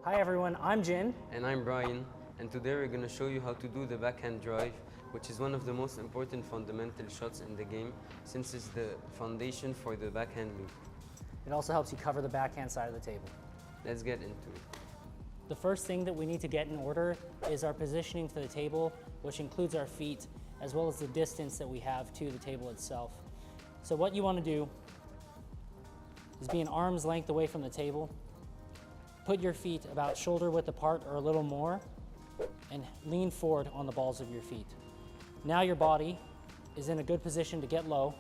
Hi everyone, I'm Jin. And I'm Brian, and today we're going to show you how to do the backhand drive, which is one of the most important fundamental shots in the game, since it's the foundation for the backhand loop. It also helps you cover the backhand side of the table. Let's get into it. The first thing that we need to get in order is our positioning to the table, which includes our feet, as well as the distance that we have to the table itself. So what you want to do is be an arm's length away from the table. Put your feet about shoulder width apart or a little more, and lean forward on the balls of your feet. Now your body is in a good position to get low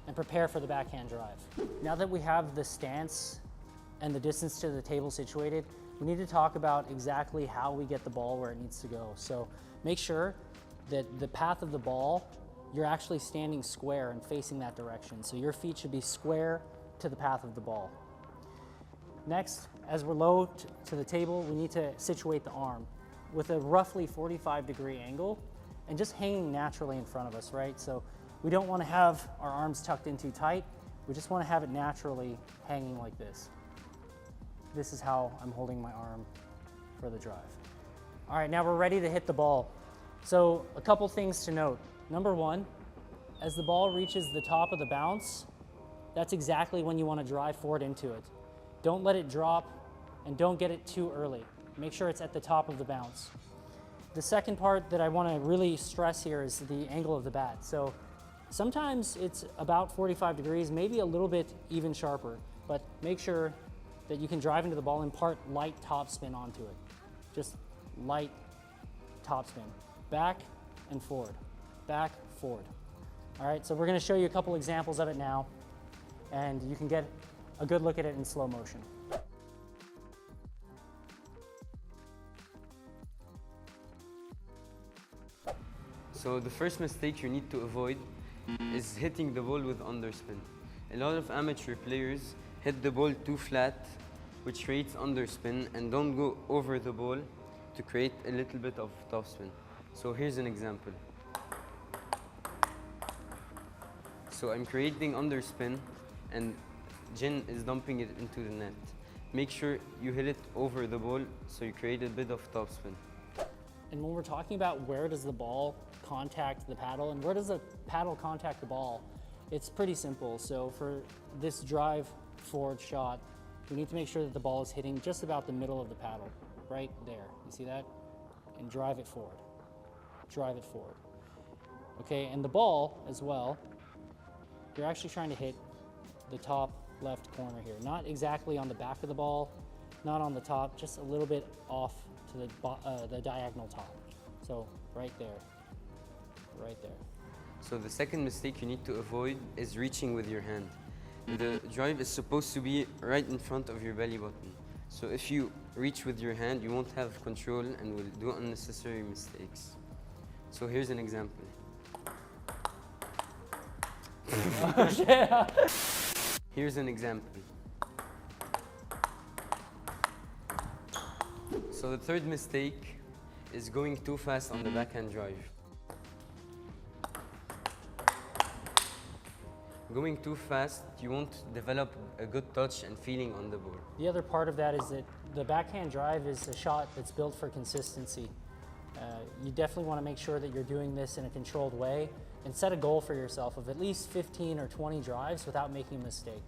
and prepare for the backhand drive. Now that we have the stance and the distance to the table situated, we need to talk about exactly how we get the ball where it needs to go. So make sure that the path of the ball, you're actually standing square and facing that direction. So your feet should be square to the path of the ball. Next, as we're low to the table, we need to situate the arm with a roughly 45-degree angle and just hanging naturally in front of us, right? So we don't want to have our arms tucked in too tight. We just want to have it naturally hanging like this. This is how I'm holding my arm for the drive. All right, now we're ready to hit the ball. So a couple things to note. Number one, as the ball reaches the top of the bounce, that's exactly when you want to drive forward into it. Don't let it drop and don't get it too early. Make sure it's at the top of the bounce. The second part that I want to really stress here is the angle of the bat. So sometimes it's about 45 degrees, maybe a little bit even sharper, but make sure that you can drive into the ball, impart light topspin onto it. Just light topspin. Back and forward, back, forward. All right, so we're going to show you a couple examples of it now, and you can get a good look at it in slow motion. So the first mistake you need to avoid is hitting the ball with underspin. A lot of amateur players hit the ball too flat, which creates underspin, and don't go over the ball to create a little bit of topspin. So here's an example. So I'm creating underspin and Jin is dumping it into the net. Make sure you hit it over the ball so you create a bit of topspin. And when we're talking about where does the ball contact the paddle and where does the paddle contact the ball, it's pretty simple. So for this drive forward shot, we need to make sure that the ball is hitting just about the middle of the paddle, right there. You see that? And drive it forward. Drive it forward. Okay, and the ball as well, you're actually trying to hit the top left corner here. Not exactly on the back of the ball, not on the top, just a little bit off to the diagonal top. So right there, right there. So the second mistake you need to avoid is reaching with your hand. The drive is supposed to be right in front of your belly button. So if you reach with your hand, you won't have control and will do unnecessary mistakes. So here's an example. Here's an example. So the third mistake is going too fast on the backhand drive. Going too fast, you won't develop a good touch and feeling on the ball. The other part of that is that the backhand drive is a shot that's built for consistency. You definitely want to make sure that you're doing this in a controlled way and set a goal for yourself of at least 15 or 20 drives without making a mistake.